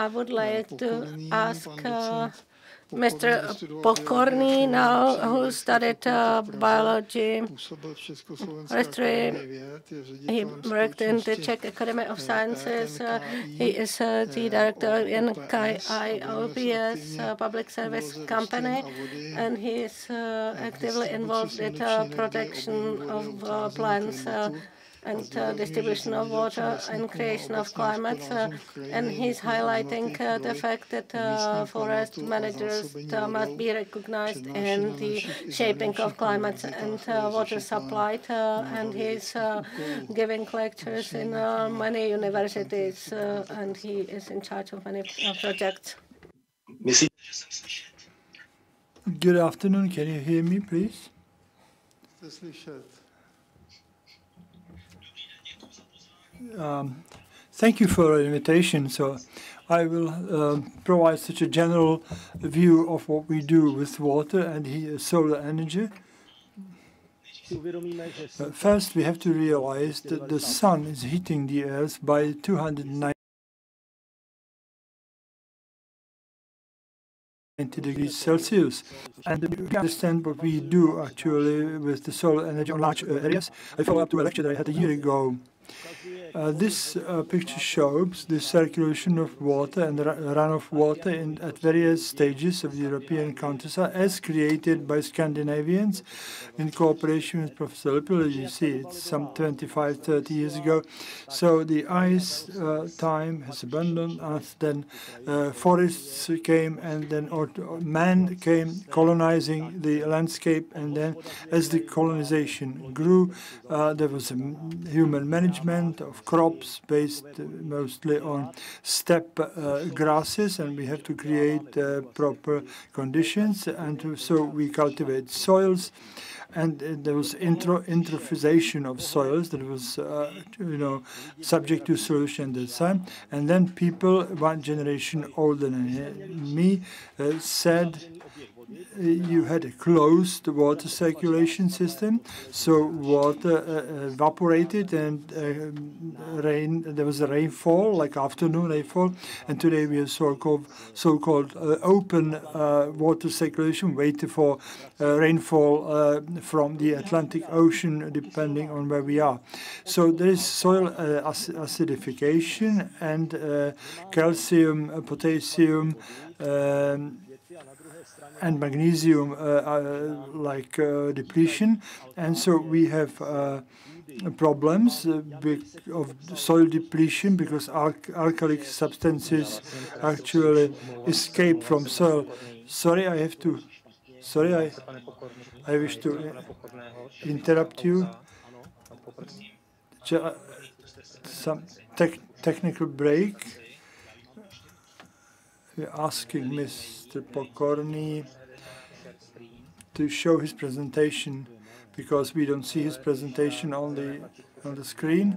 I would like to ask Mr. Pokorný, now who studied biology, history. He worked in the Czech Academy of Sciences. He is the director of ENKI o.p.s, public service company, and he is actively involved in protection of plants and distribution of water and creation of climates. And he's highlighting the fact that forest managers must be recognized in the shaping of climates and water supply. And he's giving lectures in many universities, and he is in charge of many projects. Good afternoon. Can you hear me, please? Thank you for the invitation. So I will provide such a general view of what we do with water and solar energy. First, we have to realize that the sun is heating the earth by 290 degrees Celsius. And we understand what we do actually with the solar energy on large areas. I follow up to a lecture that I had a year ago. This picture shows the circulation of water and the runoff water at various stages of the European countryside as created by Scandinavians in cooperation with Professor Lippel. As you see, it's some 25, 30 years ago. So the ice time has abandoned us, then forests came, and then man came colonizing the landscape, and then as the colonization grew, there was a human management of crops based mostly on steppe grasses, and we have to create proper conditions, and so we cultivate soils. And there was eutrophisation of soils that was, subject to solution at the time. And then people, one generation older than me, said you had a closed water circulation system, so water evaporated and there was a rainfall, like afternoon rainfall, and today we have so-called open water circulation, waiting for rainfall from the Atlantic Ocean, depending on where we are. So there is soil acidification and calcium, potassium, and magnesium depletion, and so we have problems of soil depletion because alkalic substances actually escape from soil. Sorry, I wish to interrupt you. Some technical break. We're asking Mr. Pokorný to show his presentation because we don't see his presentation on the screen.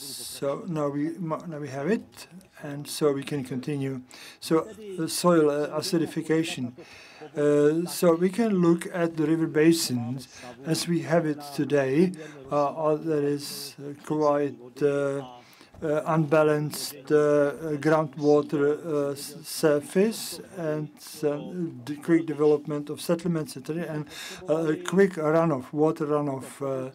So now we have it, and so we can continue. So soil acidification. So we can look at the river basins as we have it today. There is quite unbalanced groundwater surface and the quick development of settlements, etc., and a quick runoff, water runoff.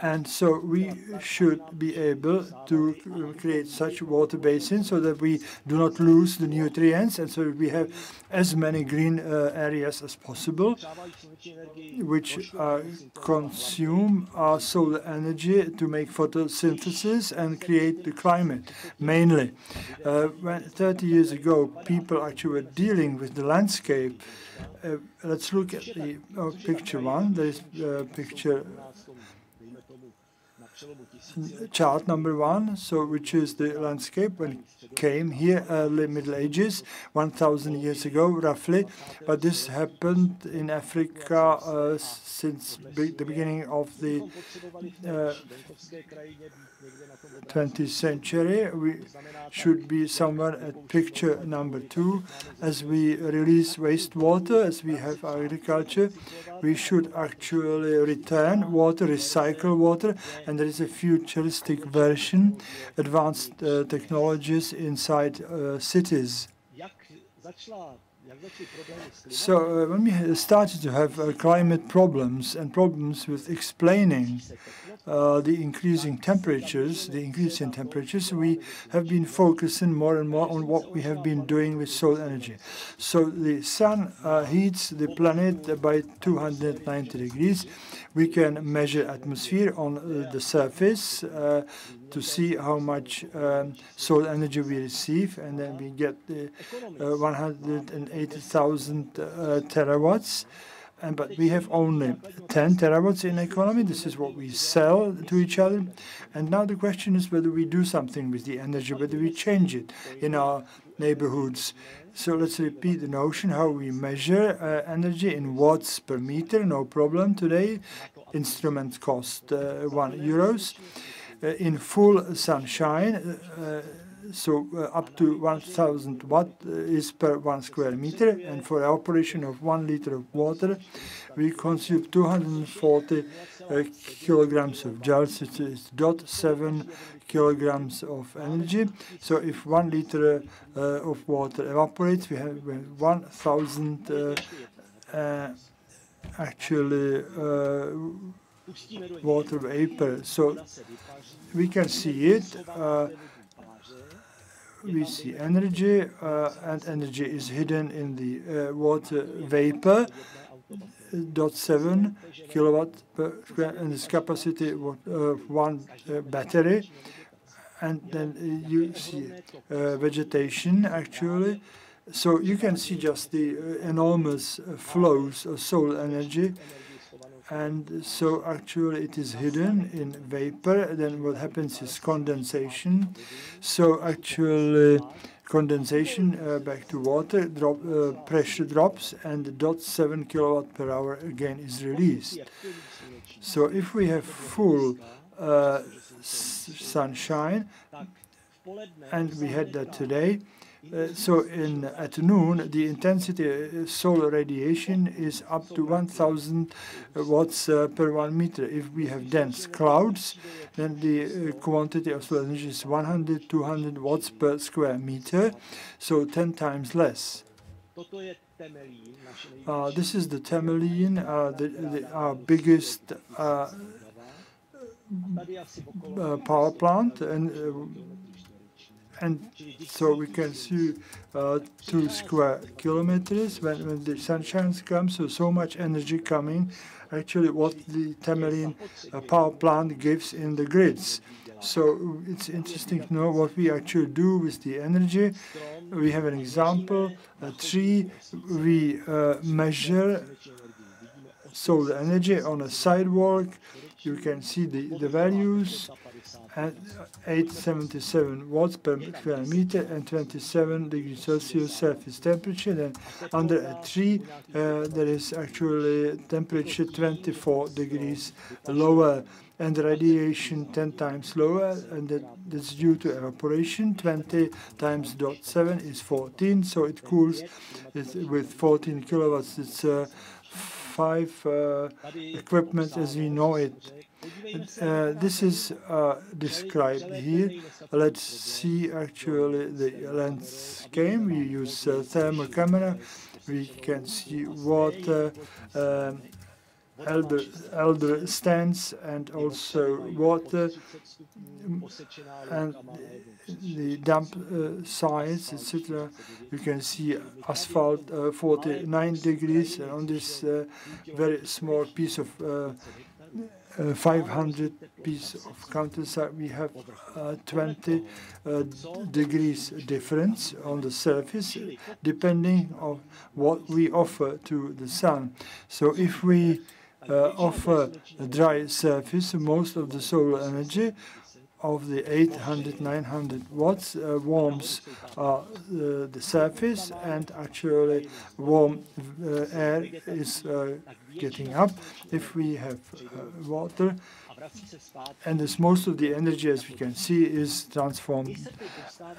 And so we should be able to create such water basins so that we do not lose the nutrients, and so we have as many green areas as possible, which consume our solar energy to make photosynthesis and create the climate, mainly. When 30 years ago, people actually were dealing with the landscape. Let's look at the picture one. There is picture chart number 1, so which is the landscape when it came here, early Middle Ages, 1,000 years ago, roughly. But this happened in Africa since the beginning of the 20th century. We should be somewhere at picture number 2. As we release wastewater, as we have agriculture, we should actually return water, recycle water, and there is a futuristic version, advanced technologies inside cities. So when we started to have climate problems and problems with explaining the increase in temperatures, we have been focusing more and more on what we have been doing with solar energy. So the sun heats the planet by 290 degrees. We can measure atmosphere on the surface to see how much solar energy we receive, and then we get the 180,000 terawatts. But we have only 10 terawatts in economy. This is what we sell to each other. And now the question is whether we do something with the energy, whether we change it in our neighborhoods. So let's repeat the notion how we measure energy in watts per meter. No problem today. Instruments cost €1. In full sunshine, so up to 1,000 watt is per 1 square meter, and for operation of 1 liter of water, we consume 240 kilograms of joules. It's 0.7 kilograms of energy. So if 1 liter of water evaporates, we have 1,000 actually water vapor. So we can see it. We see energy, and energy is hidden in the water vapor, 0.7 kilowatt per square, and this capacity of 1 battery. And then you see vegetation, actually. So you can see just the enormous flows of solar energy. And so actually it is hidden in vapor. Then what happens is condensation. So actually condensation back to water, pressure drops, and 0.7 kilowatt per hour again is released. So if we have full sunshine, and we had that today, so at noon, the intensity of solar radiation is up to 1,000 watts per 1 meter. If we have dense clouds, then the quantity of solar energy is 100, 200 watts per square meter, so 10 times less. This is the Temelín, our biggest power plant, and so we can see 2 square kilometers when the sunshine comes, so much energy coming, actually what the Temelín power plant gives in the grids. So it's interesting to know what we actually do with the energy. We have an example, a tree. We measure solar energy on a sidewalk. You can see the values. At 877 watts per square meter and 27 degrees Celsius surface temperature. Then under a tree, there is actually temperature 24 degrees lower, and radiation 10 times lower, and that's due to evaporation. 20 times 0.7 is 14, so it cools with 14 kilowatts. It's 5 equipment as we know it. This is described here. Let's see actually the landscape. We use thermal camera. We can see water, elder stands, and also water, and the dump sites, etc. You can see asphalt 49 degrees, and on this very small piece of 500 piece of counterside, we have 20 degrees difference on the surface, depending on what we offer to the sun. So if we offer a dry surface. Most of the solar energy of the 800-900 watts warms the surface, and actually warm air is getting up. If we have water, and as most of the energy, as we can see, is transformed,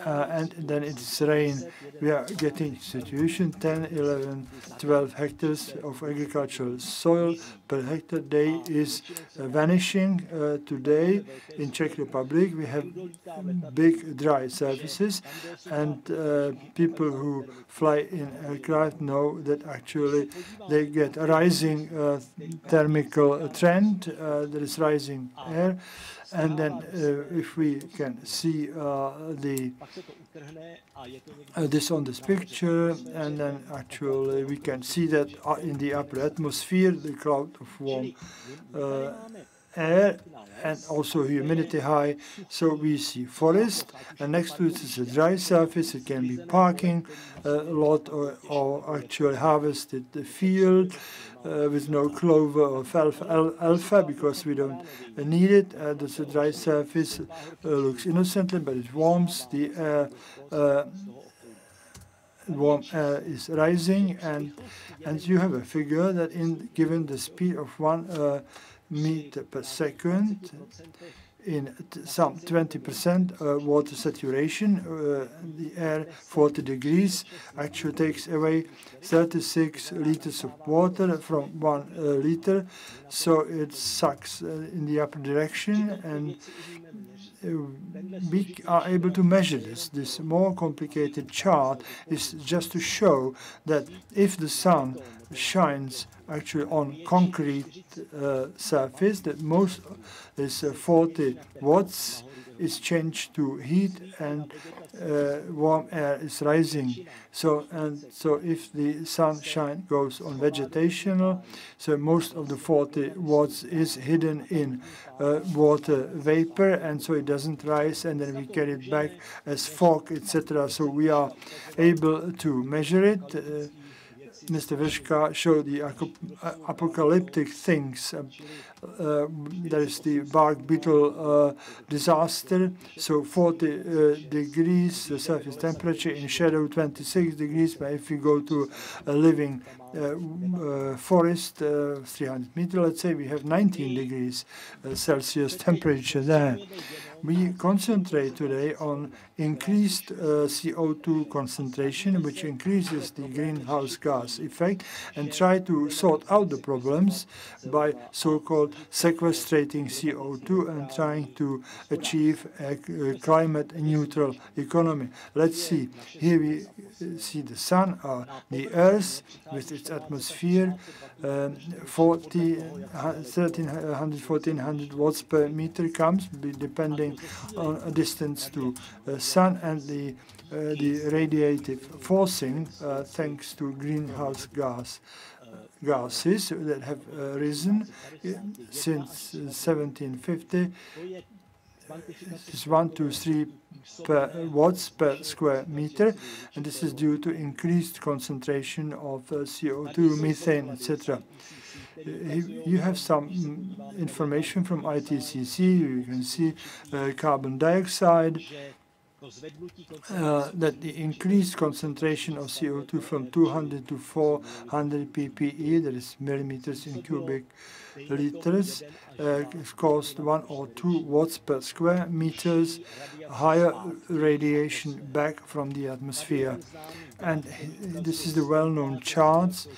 and then it's rain. We are getting situation 10, 11, 12 hectares of agricultural soil per hectare day is vanishing. Today in Czech Republic we have big dry surfaces, and people who fly in aircraft know that actually they get a rising thermical trend. There is rising air, and then if we can see this on this picture, and then actually we can see that in the upper atmosphere the cloud of warm air and also humidity high. So we see forest, and next to it is a dry surface. It can be parking lot or actually harvested the field with no clover or alfalfa because we don't need it. The dry surface looks innocently, but it warms the air. Warm air is rising, and you have a figure that given the speed of 1 meter per second, in some 20% water saturation, the air 40 degrees actually takes away 36 liters of water from 1 liter, so it sucks in the upper direction, and we are able to measure this. This more complicated chart is just to show that if the sun shines actually on concrete surface, that most is 40 watts is changed to heat, and warm air is rising. So if the sunshine goes on vegetational, so most of the 40 watts is hidden in water vapor, and so it doesn't rise, and then we get it back as fog, etc. So we are able to measure it. Mr. Vishka showed the apocalyptic things. There is the bark beetle disaster, so 40 degrees the surface temperature, in shadow 26 degrees, but if we go to a living forest, 300 meters, let's say, we have 19 degrees Celsius temperature there. We concentrate today on increased CO2 concentration, which increases the greenhouse gas effect, and try to sort out the problems by so-called sequestrating CO2 and trying to achieve a climate-neutral economy. Let's see. Here we see the sun, the Earth with its atmosphere, 1400 watts per meter comes, depending on a distance to sun, and the radiative forcing thanks to greenhouse gases that have risen since 1750 is 1 to 3 watts per square meter, and this is due to increased concentration of CO2, methane, etc. You have some information from ITCC. You can see carbon dioxide, that the increased concentration of CO2 from 200 to 400 ppE, that is millimeters in cubic liters, caused 1 or 2 watts per square meters higher radiation back from the atmosphere. And this is the well-known charts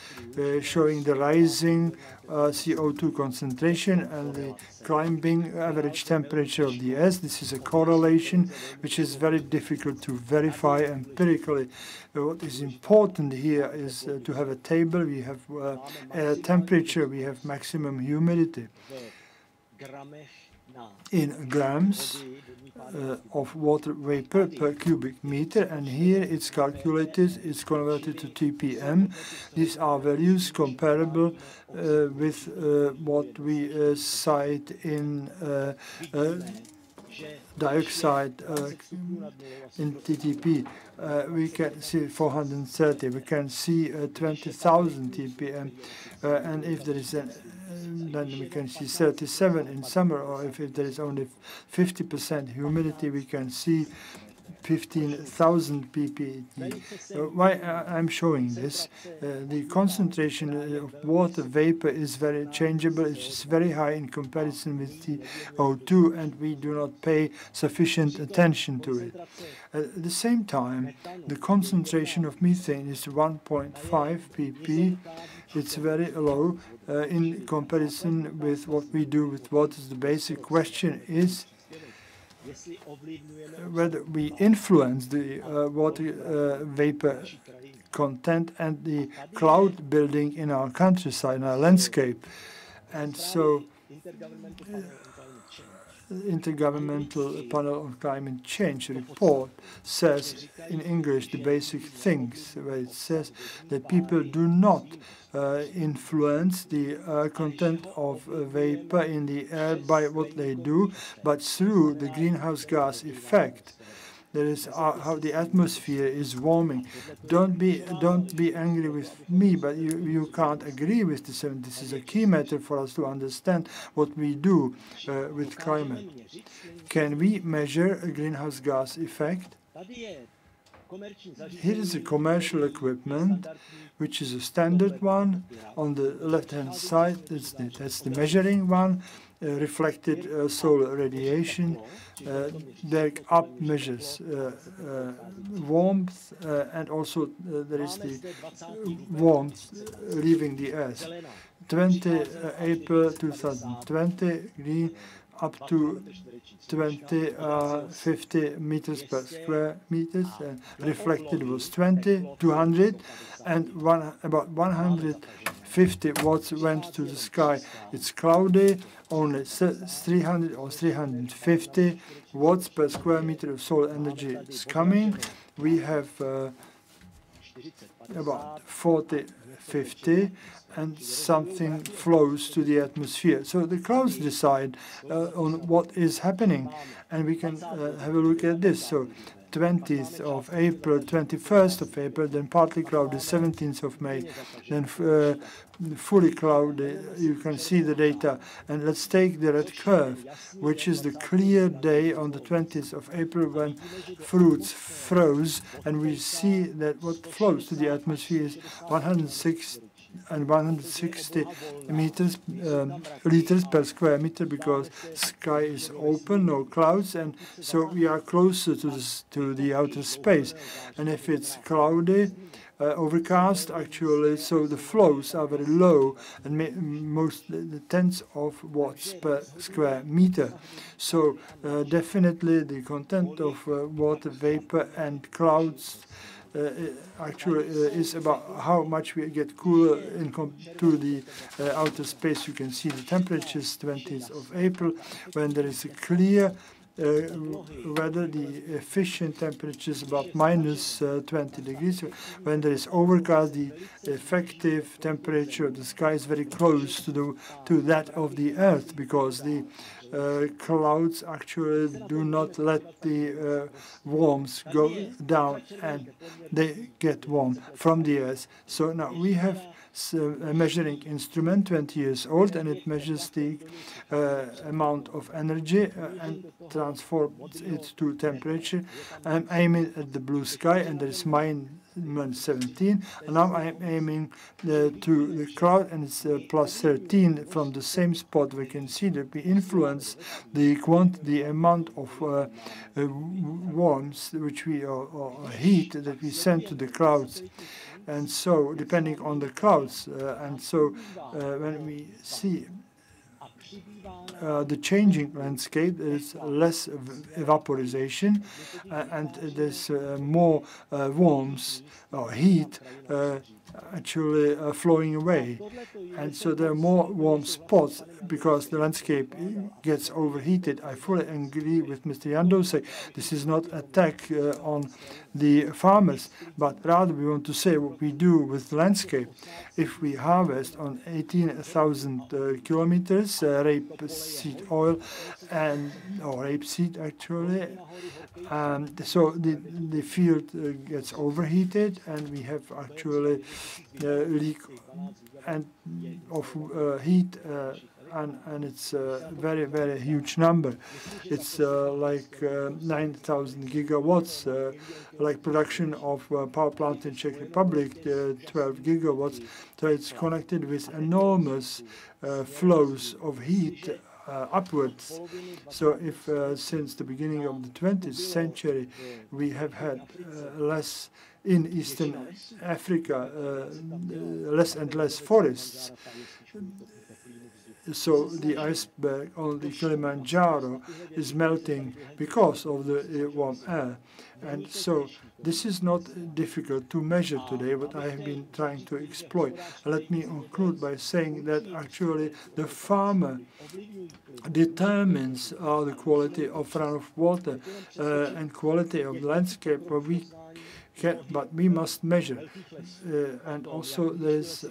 showing the rising CO2 concentration and the climbing average temperature of the Earth. This is a correlation which is very difficult to verify empirically. What is important here is to have a table. We have air temperature, we have maximum humidity in grams of water vapor per cubic meter, and here it's calculated, it's converted to TPM. These are values comparable with what we cite in dioxide in TTP. We can see 430, we can see 20,000 TPM, and if there is then we can see 37 in summer, or if there is only 50% humidity, we can see 15,000 ppm. Why I'm showing this? The concentration of water vapor is very changeable. It's very high in comparison with the O2, and we do not pay sufficient attention to it. At the same time, the concentration of methane is 1.5 pp. It's very low in comparison with what we do with water. The basic question is whether we influence the water vapor content and the cloud building in our countryside, in our landscape. And so Intergovernmental Panel on Climate Change report says in English the basic things, where it says that people do not influence the content of vapor in the air by what they do, but through the greenhouse gas effect. That is how the atmosphere is warming. Don't be angry with me, but you can't agree with this. And this is a key matter for us to understand what we do with climate. Can we measure a greenhouse gas effect? Here is a commercial equipment, which is a standard one. On the left-hand side, that's the measuring one, reflected solar radiation. Back up measures warmth, and also there is the warmth leaving the Earth. 20 April 2020, green, up to 50 meters per square meters, and reflected was 200, and about 150 watts went to the sky. It's cloudy, only 300 or 350 watts per square meter of solar energy is coming. We have about 40, 50, and something flows to the atmosphere. So the clouds decide on what is happening, and we can have a look at this. So 20th of April, 21st of April, then partly cloudy, 17th of May, then fully cloudy. You can see the data. And let's take the red curve, which is the clear day on the 20th of April when fruits froze, and we see that what flows to the atmosphere is 160 liters per square meter, because sky is open, no clouds, and so we are closer to the outer space. And if it's cloudy, overcast, actually, so the flows are very low, and the tens of watts per square meter. So definitely the content of water vapor and clouds actually is about how much we get cooler to the outer space. You can see the temperatures 20th of April, when there is a clear weather, the efficient temperature is about minus 20 degrees. When there is overcast, the effective temperature of the sky is very close to that of the Earth, because the clouds actually do not let the warmth go down, and they get warm from the Earth. So now we have a measuring instrument, 20 years old, and it measures the amount of energy and transforms it to temperature. I'm aiming at the blue sky, and there is -17, and now I'm aiming to the cloud, and it's +13. From the same spot, we can see that we influence the amount of warmth which we or heat that we send to the clouds. And so, depending on the clouds, and so when we see the changing landscape, there is less evaporization, and there's more warmth or heat actually flowing away. And so there are more warm spots because the landscape gets overheated. I fully agree with Mr. Jandosek. This is not an attack on the farmers, but rather we want to say what we do with the landscape. If we harvest on 18,000 kilometers rapeseed oil, or rapeseed actually, so the field gets overheated, and we have actually leak and of heat, and it's a very, very huge number. It's like 9,000 gigawatts, like production of power plant in Czech Republic, 12 gigawatts. So it's connected with enormous flows of heat upwards. So if since the beginning of the 20th century we have had less in Eastern Africa, less and less forests, so the iceberg on the Kilimanjaro is melting because of the warm air. And so this is not difficult to measure today, what I have been trying to exploit. Let me conclude by saying that actually the farmer determines the quality of runoff water and quality of landscape, but we must measure. And also there's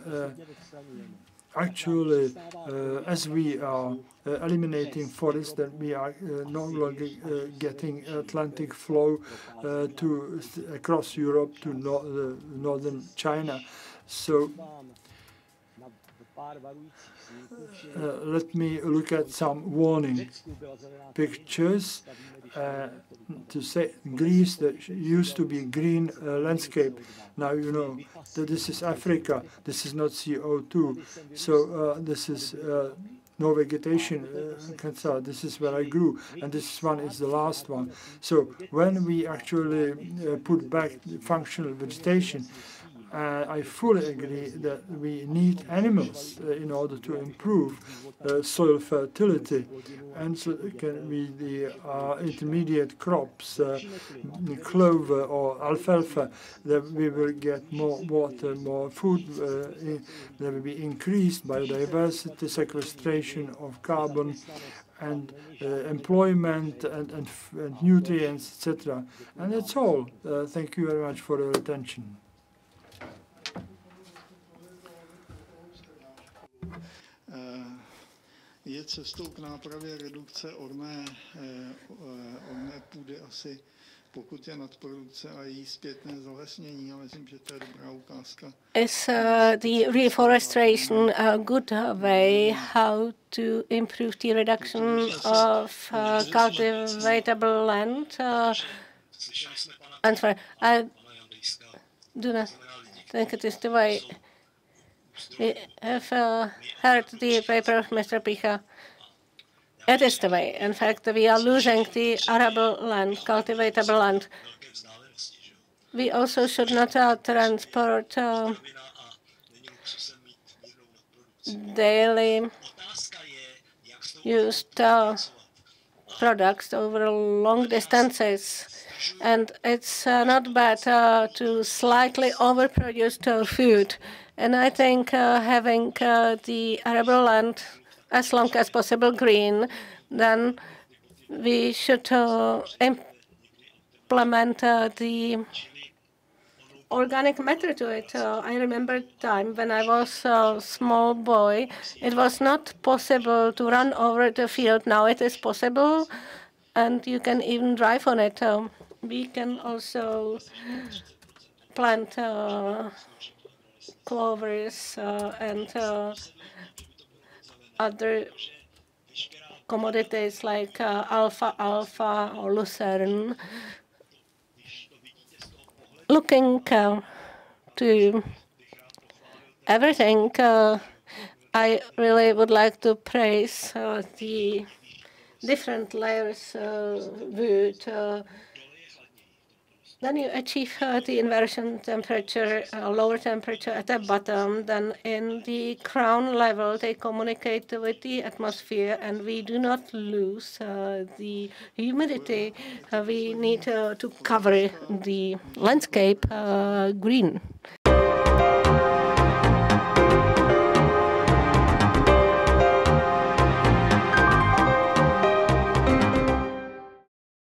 actually, as we are eliminating forests, that we are no longer getting Atlantic flow across Europe to northern China. So let me look at some warning pictures. To say Greece, that used to be green landscape, now you know that this is Africa, this is not CO2, so this is no vegetation, this is where I grew, and this one is the last one. So when we actually put back functional vegetation, I fully agree that we need animals in order to improve soil fertility, and so can be the intermediate crops, clover or alfalfa, that we will get more water, more food, there will be increased biodiversity, sequestration of carbon, and employment and nutrients, etc. And that's all. Thank you very much for your attention. Je cestou k nápravě redukce orné půdy asi, pokud je nadprodukce a její zpětné zalesnění. Já myslím, že to je dobrá ukázka. Is the reforestation a good way how to improve the reduction of cultivatable land? Answer. I do not think it is the way. We have heard the paper of Mr. Picha. It is the way. In fact, we are losing the arable land, cultivatable land. We also should not transport daily used products over long distances. And it's not bad to slightly overproduce food. And I think having the arable land as long as possible green, then we should implement the organic matter to it. I remember time when I was a small boy, it was not possible to run over the field. Now it is possible, and you can even drive on it. We can also plant clovers and other commodities like alfalfa or lucerne. Looking to everything, I really would like to praise the different layers wood. Then you achieve the inversion temperature, lower temperature at the bottom. Then in the crown level, they communicate with the atmosphere, and we do not lose the humidity. We need to cover the landscape green.